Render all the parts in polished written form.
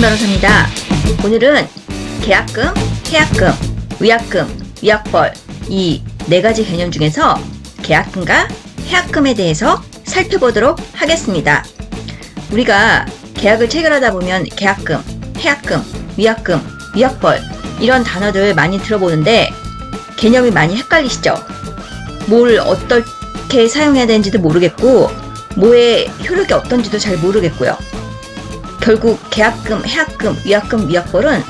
변호사입니다. 오늘은 계약금, 해약금, 위약금, 위약벌 이 네 가지 개념 중에서 계약금과 해약금에 대해서 살펴보도록 하겠습니다. 우리가 계약을 체결하다 보면 계약금, 해약금, 위약금, 위약벌 이런 단어들 많이 들어보는데 개념이 많이 헷갈리시죠? 뭘 어떻게 사용해야 되는지도 모르겠고 뭐의 효력이 어떤지도 잘 모르겠고요. 결국 계약금, 해약금, 위약금, 위약벌은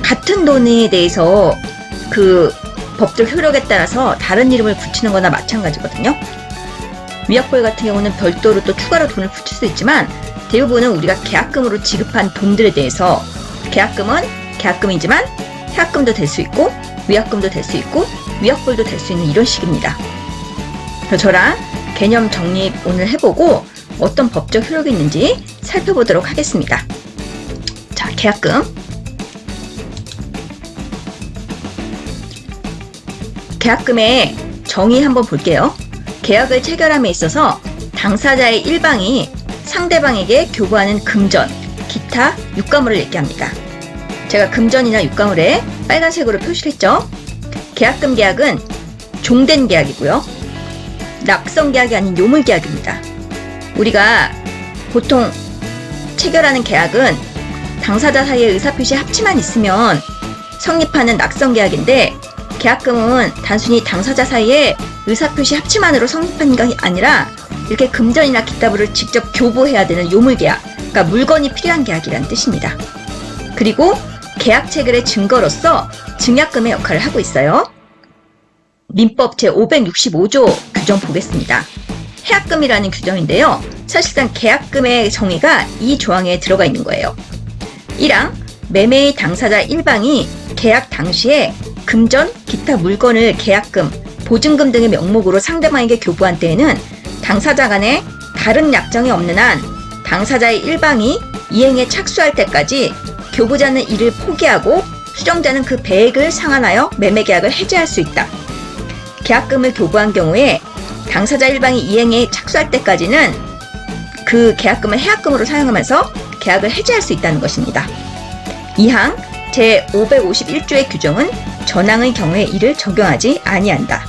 같은 돈에 대해서 그 법적 효력에 따라서 다른 이름을 붙이는 거나 마찬가지거든요. 위약벌 같은 경우는 별도로 또 추가로 돈을 붙일 수 있지만 대부분은 우리가 계약금으로 지급한 돈들에 대해서 계약금은 계약금이지만 해약금도 될 수 있고 위약금도 될 수 있고 위약벌도 될 수 있는 이런 식입니다. 그래서 저랑 개념 정립 오늘 해보고 어떤 법적 효력이 있는지 살펴보도록 하겠습니다. 자, 계약금. 계약금의 정의 한번 볼게요. 계약을 체결함에 있어서 당사자의 일방이 상대방에게 교부하는 금전, 기타, 유가물을 얘기합니다. 제가 금전이나 유가물에 빨간색으로 표시를 했죠. 계약금 계약은 종된 계약이고요. 낙성 계약이 아닌 요물 계약입니다. 우리가 보통 체결하는 계약은 당사자 사이의 의사표시 합치만 있으면 성립하는 낙성 계약인데 계약금은 단순히 당사자 사이의 의사표시 합치만으로 성립하는 것이 아니라 이렇게 금전이나 기타물을 직접 교부해야 되는 요물 계약, 그러니까 물건이 필요한 계약이라는 뜻입니다. 그리고 계약 체결의 증거로서 증약금의 역할을 하고 있어요. 민법 제565조 규정 보겠습니다. 해약금이라는 규정인데요. 사실상 계약금의 정의가 이 조항에 들어가 있는 거예요. 1항 매매의 당사자 일방이 계약 당시에 금전, 기타 물건을 계약금, 보증금 등의 명목으로 상대방에게 교부한 때에는 당사자 간에 다른 약정이 없는 한 당사자의 일방이 이행에 착수할 때까지 교부자는 이를 포기하고 수정자는 그 배액을 상환하여 매매계약을 해지할 수 있다. 계약금을 교부한 경우에 당사자 일방이 이행에 착수할 때까지는 그 계약금을 해약금으로 사용하면서 계약을 해지할 수 있다는 것입니다. 2항 제551조의 규정은 전항의 경우에 이를 적용하지 아니한다.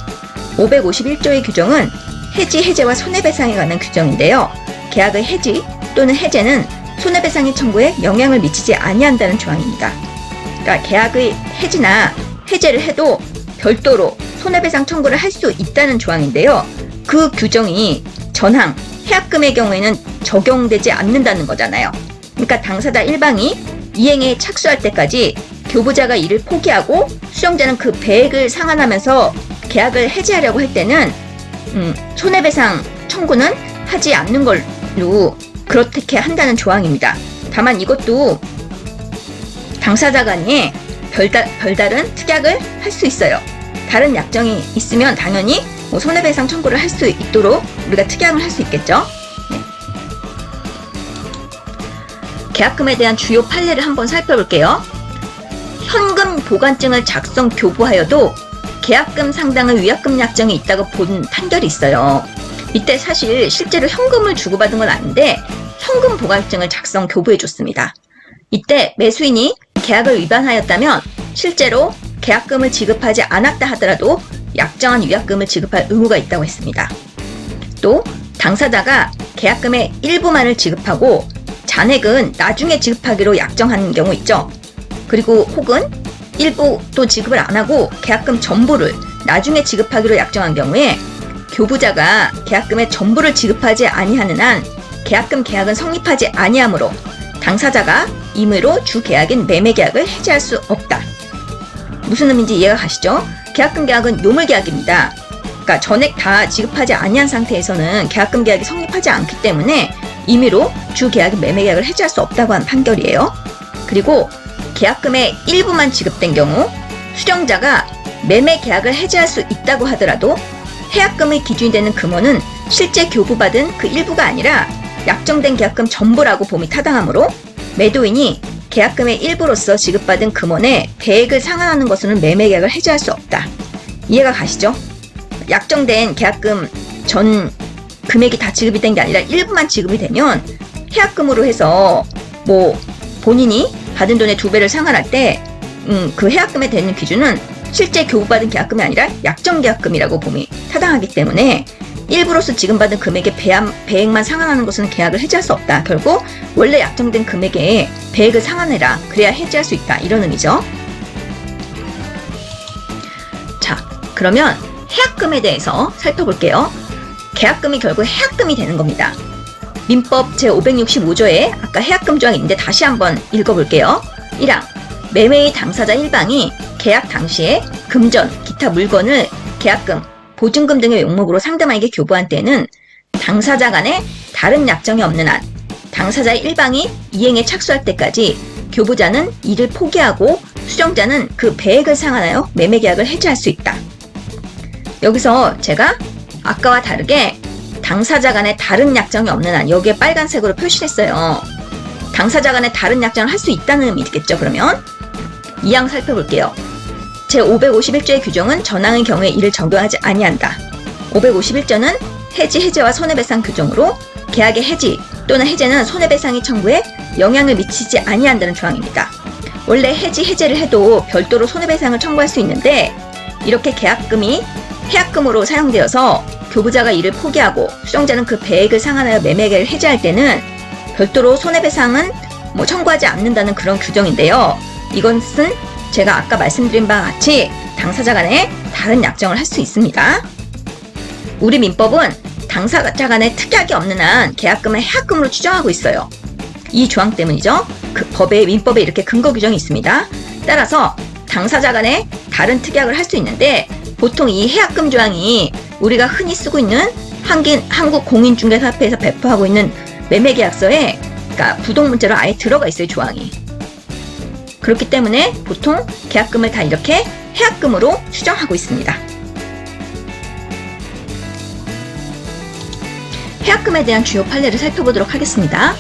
551조의 규정은 해지, 해제와 손해배상에 관한 규정인데요. 계약의 해지 또는 해제는 손해배상의 청구에 영향을 미치지 아니한다는 조항입니다. 그러니까 계약의 해지나 해제를 해도 별도로 손해배상 청구를 할 수 있다는 조항인데요. 그 규정이 전항, 해약금의 경우에는 적용되지 않는다는 거잖아요. 그러니까 당사자 일방이 이행에 착수할 때까지 교부자가 이를 포기하고 수정자는 그 배액을 상환하면서 계약을 해지하려고 할 때는 손해배상 청구는 하지 않는 걸로 그렇게 한다는 조항입니다. 다만 이것도 당사자 간에 별다른 특약을 할 수 있어요. 다른 약정이 있으면 당연히 손해배상 청구를 할 수 있도록 우리가 특약을 할 수 있겠죠. 네. 계약금에 대한 주요 판례를 한번 살펴볼게요. 현금 보관증을 작성 교부하여도 계약금 상당의 위약금 약정이 있다고 본 판결이 있어요. 이때 사실 실제로 현금을 주고받은 건 아닌데 현금 보관증을 작성 교부해줬습니다. 이때 매수인이 계약을 위반하였다면 실제로 계약금을 지급하지 않았다 하더라도 약정한 위약금을 지급할 의무가 있다고 했습니다. 또 당사자가 계약금의 일부만을 지급하고 잔액은 나중에 지급하기로 약정한 경우 있죠. 그리고 혹은 일부 또 지급을 안 하고 계약금 전부를 나중에 지급하기로 약정한 경우에 교부자가 계약금의 전부를 지급하지 아니하는 한 계약금 계약은 성립하지 아니하므로 당사자가 임의로 주 계약인 매매 계약을 해지할 수 없다. 무슨 의미인지 이해가 가시죠? 계약금 계약은 요물 계약입니다. 그러니까 전액 다 지급하지 아니한 상태에서는 계약금 계약이 성립하지 않기 때문에 임의로 주 계약인 매매 계약을 해지할 수 없다고 한 판결이에요. 그리고 계약금의 일부만 지급된 경우 수령자가 매매 계약을 해지할 수 있다고 하더라도 해약금의 기준이 되는 금원은 실제 교부받은 그 일부가 아니라 약정된 계약금 전부라고 봄이 타당하므로 매도인이 계약금의 일부로서 지급받은 금원에 배액을 상환하는 것으로는 매매 계약을 해지할 수 없다. 이해가 가시죠? 약정된 계약금 전 금액이 다 지급이 된 게 아니라 일부만 지급이 되면 해약금으로 해서 본인이 받은 돈의 2배를 상환할 때 그 해약금에 대는 기준은 실제 교부받은 계약금이 아니라 약정계약금이라고 봄이 타당하기 때문에 일부로서 지급받은 금액의 배액만 상환하는 것은 계약을 해지할 수 없다. 결국 원래 약정된 금액에 배액을 상환해라. 그래야 해지할 수 있다. 이런 의미죠. 자, 그러면 해약금에 대해서 살펴볼게요. 계약금이 결국 해약금이 되는 겁니다. 민법 제565조에 아까 해약금 조항이 있는데 다시 한번 읽어볼게요. 1항 매매의 당사자 1방이 계약 당시에 금전, 기타 물건을 계약금, 보증금 등의 명목으로 상대방에게 교부한 때는 당사자 간에 다른 약정이 없는 한 당사자의 1방이 이행에 착수할 때까지 교부자는 이를 포기하고 수정자는 그 배액을 상환하여 매매계약을 해지할 수 있다. 여기서 제가 아까와 다르게 당사자 간에 다른 약정이 없는 한 여기에 빨간색으로 표시했어요. 당사자 간에 다른 약정을 할 수 있다는 의미겠죠. 그러면 2항 살펴볼게요. 제551조의 규정은 전항의 경우에 이를 적용하지 아니한다. 551조는 해지와 손해배상 규정으로 계약의 해지 또는 해제는 손해배상의 청구에 영향을 미치지 아니한다는 조항입니다. 원래 해제를 해도 별도로 손해배상을 청구할 수 있는데 이렇게 계약금이 해약금으로 사용되어서 교부자가 이를 포기하고 수정자는 그 배액을 상환하여 매매계약을 해지할 때는 별도로 손해배상은 청구하지 않는다는 그런 규정인데요. 이것은 제가 아까 말씀드린 바와 같이 당사자 간에 다른 약정을 할 수 있습니다. 우리 민법은 당사자 간에 특약이 없는 한 계약금을 해약금으로 추정하고 있어요. 이 조항 때문이죠. 그 민법에 이렇게 근거 규정이 있습니다. 따라서 당사자 간에 다른 특약을 할 수 있는데 보통 이 해약금 조항이 우리가 흔히 쓰고 있는 한국공인중개사협회에서 배포하고 있는 매매계약서에 그러니까 부동문자로 아예 들어가 있어요. 조항이. 그렇기 때문에 보통 계약금을 다 이렇게 해약금으로 추정하고 있습니다. 해약금에 대한 주요 판례를 살펴보도록 하겠습니다.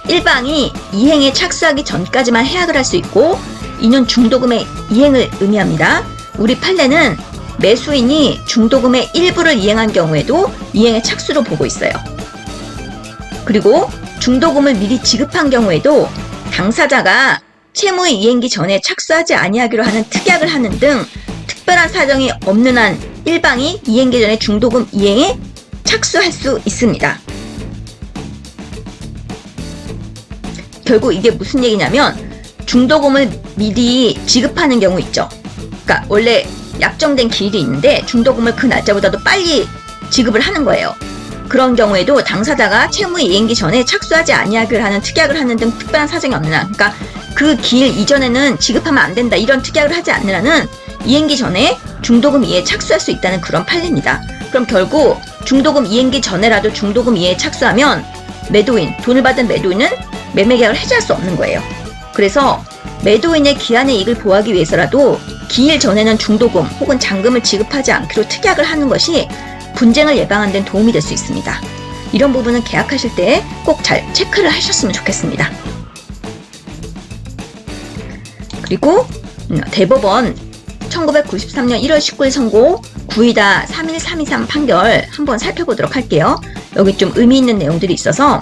1방이 이행에 착수하기 전까지만 해약을 할 수 있고 이는 중도금의 이행을 의미합니다. 우리 판례는 매수인이 중도금의 일부를 이행한 경우에도 이행의 착수로 보고 있어요. 그리고 중도금을 미리 지급한 경우에도 당사자가 채무의 이행기 전에 착수하지 아니하기로 하는 특약을 하는 등 특별한 사정이 없는 한 1방이 이행기 전에 중도금 이행에 착수할 수 있습니다. 결국 이게 무슨 얘기냐면 중도금을 미리 지급하는 경우 있죠. 그러니까 원래 약정된 기일이 있는데 중도금을 그 날짜보다도 빨리 지급을 하는 거예요. 그런 경우에도 당사자가 채무의 이행기 전에 착수하지 아니하기로 하는 특약을 하는 등 특별한 사정이 없는 한 그러니까 그 기일 이전에는 지급하면 안 된다 이런 특약을 하지 않는 한은 이행기 전에 중도금 이행에 착수할 수 있다는 그런 판례입니다. 그럼 결국 중도금 이행기 전에라도 중도금 이행에 착수하면 돈을 받은 매도인은 매매계약을 해지할 수 없는 거예요. 그래서 매도인의 기한의 이익을 보호하기 위해서라도 기일 전에는 중도금 혹은 잔금을 지급하지 않기로 특약을 하는 것이 분쟁을 예방하는 데 도움이 될 수 있습니다. 이런 부분은 계약하실 때 꼭 잘 체크를 하셨으면 좋겠습니다. 그리고 대법원 1993년 1월 19일 선고 9-31323 판결 한번 살펴보도록 할게요. 여기 좀 의미 있는 내용들이 있어서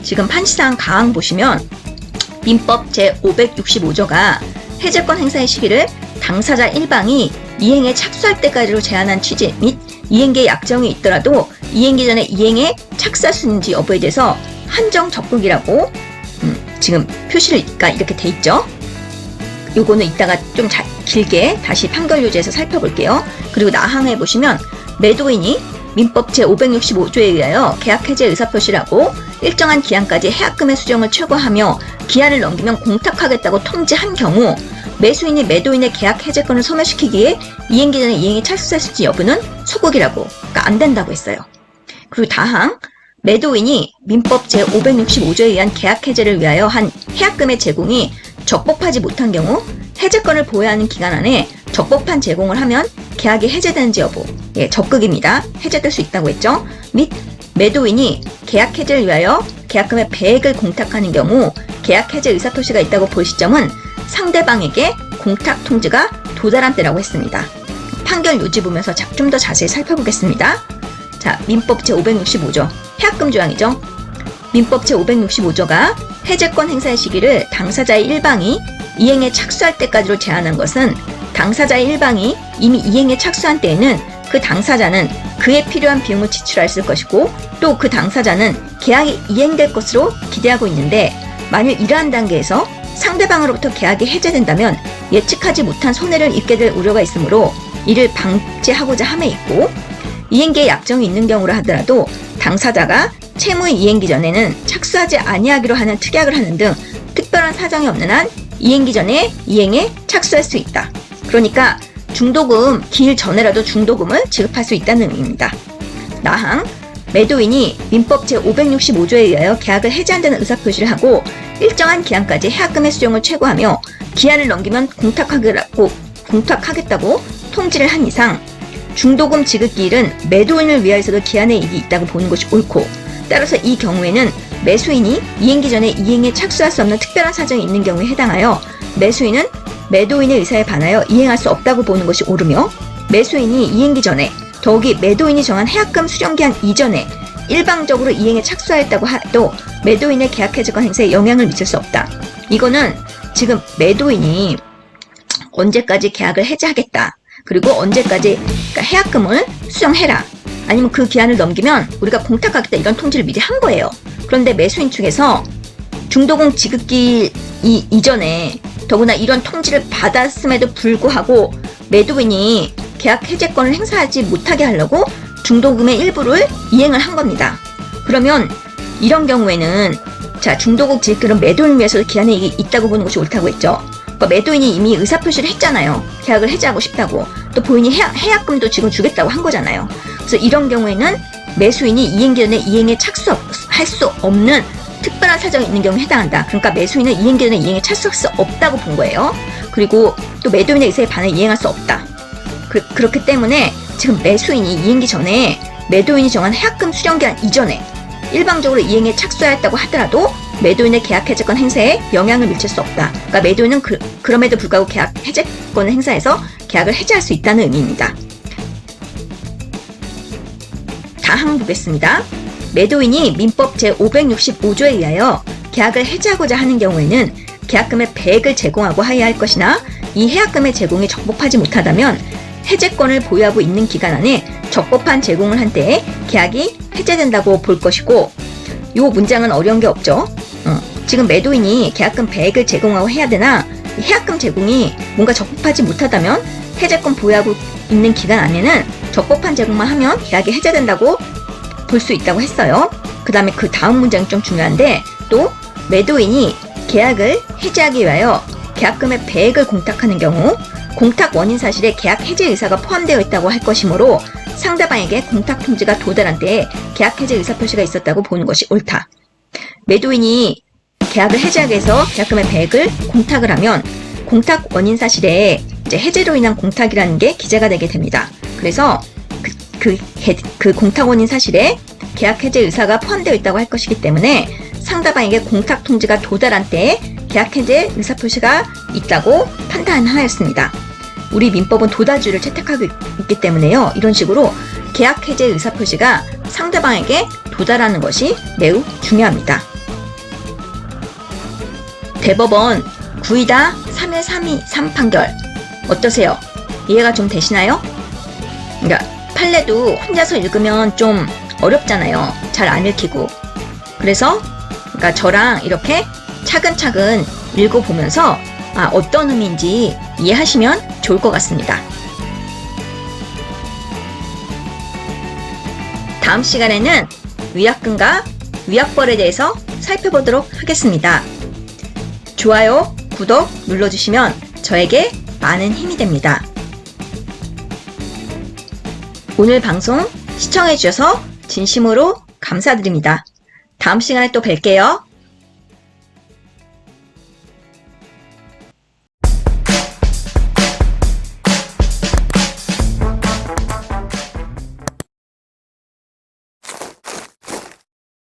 지금 판시상 가항 보시면 민법 제565조가 해제권 행사의 시기를 당사자 1방이 이행에 착수할 때까지로 제한한 취지 및 이행계의 약정이 있더라도 이행기 전에 이행에 착수할 수 있는지 여부에 대해서 한정 적극이라고 지금 표시가 이렇게 돼 있죠. 요거는 이따가 좀 길게 다시 판결 요지에서 살펴볼게요. 그리고 나항에 보시면 매도인이 민법 제565조에 의하여 계약 해제 의사표시라고 일정한 기한까지 해약금의 수정을 최고하며 기한을 넘기면 공탁하겠다고 통지한 경우 매수인이 매도인의 계약 해제권을 소멸시키기에 이행기 전에 이행에 착수할 수 있는지 여부는 소극이라고 그러니까 안 된다고 했어요. 그리고 다항 매도인이 민법 제565조에 의한 계약 해제를 위하여 한 해약금의 제공이 적법하지 못한 경우 해제권을 보여야 하는 기간 안에 적법한 제공을 하면 계약이 해제되는지 여부 적극입니다. 해제될 수 있다고 했죠. 및 매도인이 계약 해제를 위하여 계약금의 배액을 공탁하는 경우 계약 해제 의사표시가 있다고 볼 시점은 상대방에게 공탁 통지가 도달한 때라고 했습니다. 판결 요지 보면서 좀 더 자세히 살펴보겠습니다. 자, 민법 제565조 해약금 조항이죠. 민법 제565조가 해제권 행사의 시기를 당사자의 일방이 이행에 착수할 때까지로 제한한 것은 당사자의 일방이 이미 이행에 착수한 때에는 그 당사자는 그에 필요한 비용을 지출했을 것이고 또 그 당사자는 계약이 이행될 것으로 기대하고 있는데 만일 이러한 단계에서 상대방으로부터 계약이 해제된다면 예측하지 못한 손해를 입게 될 우려가 있으므로 이를 방지하고자 함에 있고 이행기에 약정이 있는 경우라 하더라도 당사자가 채무의 이행기 전에는 착수하지 아니하기로 하는 특약을 하는 등 특별한 사정이 없는 한 이행기 전에 이행에 착수할 수 있다. 그러니까 중도금 기일 전에라도 중도금을 지급할 수 있다는 의미입니다. 나항 매도인이 민법 제565조에 의하여 계약을 해지한다는 의사표시를 하고 일정한 기한까지 해약금의 수령을 최고하며 기한을 넘기면 공탁하겠다고 통지를 한 이상 중도금 지급 기일은 매도인을 위하여서도 기한의 이익이 있다고 보는 것이 옳고 따라서 이 경우에는 매수인이 이행기 전에 이행에 착수할 수 없는 특별한 사정이 있는 경우에 해당하여 매수인은 매도인의 의사에 반하여 이행할 수 없다고 보는 것이 옳으며 매수인이 이행기 전에 더욱이 매도인이 정한 해약금 수령기한 이전에 일방적으로 이행에 착수하였다고 해도 매도인의 계약 해지권 행사에 영향을 미칠 수 없다. 이거는 지금 매도인이 언제까지 계약을 해지하겠다. 그리고 언제까지 그러니까 해약금을 수령해라. 아니면 그 기한을 넘기면 우리가 공탁하겠다 이런 통지를 미리 한 거예요. 그런데 매수인 측에서 중도금 지급기 이전에 더구나 이런 통지를 받았음에도 불구하고 매도인이 계약 해제권을 행사하지 못하게 하려고 중도금의 일부를 이행을 한 겁니다. 그러면 이런 경우에는 자 중도금 지급기는 매도인을 위해서 기한의 이익이 있다고 보는 것이 옳다고 했죠. 그러니까 매도인이 이미 의사표시를 했잖아요. 계약을 해지하고 싶다고. 또 본인이 해약금도 지금 주겠다고 한 거잖아요. 그래서 이런 경우에는 매수인이 이행기 전에 이행에 착수할 수 없는 특별한 사정이 있는 경우에 해당한다. 그러니까 매수인은 이행기 전에 이행에 착수할 수 없다고 본 거예요. 그리고 또 매도인의 의사에 반해 이행할 수 없다. 그렇기 때문에 지금 매수인이 이행기 전에 매도인이 정한 해약금 수령기한 이전에 일방적으로 이행에 착수하였다고 하더라도 매도인의 계약 해제권 행사에 영향을 미칠 수 없다. 그러니까 매도인은 그럼에도 불구하고 계약 해제권을 행사해서 계약을 해지할 수 있다는 의미입니다. 다항 보겠습니다. 매도인이 민법 제565조에 의하여 계약을 해지하고자 하는 경우에는 계약금의 배액을 제공하고 하여야 할 것이나 이 해약금의 제공이 적법하지 못하다면 해제권을 보유하고 있는 기간 안에 적법한 제공을 한 때에 계약이 해제된다고 볼 것이고 이 문장은 어려운 게 없죠. 지금 매도인이 계약금 배액을 제공하고 해야 되나 해약금 제공이 뭔가 적법하지 못하다면 해제권 보유하고 있는 기간 안에는 적법한 제공만 하면 계약이 해제된다고 볼 수 있다고 했어요. 그 다음에 그 다음 문장이 좀 중요한데 또 매도인이 계약을 해지하기 위하여 계약금의 배액을 공탁하는 경우 공탁 원인 사실에 계약 해제 의사가 포함되어 있다고 할 것이므로 상대방에게 공탁 통지가 도달한 때에 계약 해제 의사 표시가 있었다고 보는 것이 옳다. 매도인이 계약을 해지하기 위해서 계약금의 배액을 공탁을 하면 공탁 원인 사실에 이제 해제로 인한 공탁이라는 게 기재가 되게 됩니다. 그래서 그 공탁 원인 사실에 계약 해제 의사가 포함되어 있다고 할 것이기 때문에 상대방에게 공탁 통지가 도달한 때에 계약 해제 의사 표시가 있다고 판단하였습니다. 우리 민법은 도달주의를 채택하고 있기 때문에요. 이런 식으로 계약 해제 의사 표시가 상대방에게 도달하는 것이 매우 중요합니다. 대법원 9이다 3.3 판결 어떠세요? 이해가 좀 되시나요? 그러니까 판례도 혼자서 읽으면 좀 어렵잖아요. 잘 안 읽히고. 그래서 그러니까 저랑 이렇게 차근차근 읽어보면서 어떤 의미인지 이해하시면 좋을 것 같습니다. 다음 시간에는 위약금과 위약벌에 대해서 살펴보도록 하겠습니다. 좋아요, 구독 눌러주시면 저에게 많은 힘이 됩니다. 오늘 방송 시청해주셔서 진심으로 감사드립니다. 다음 시간에 또 뵐게요.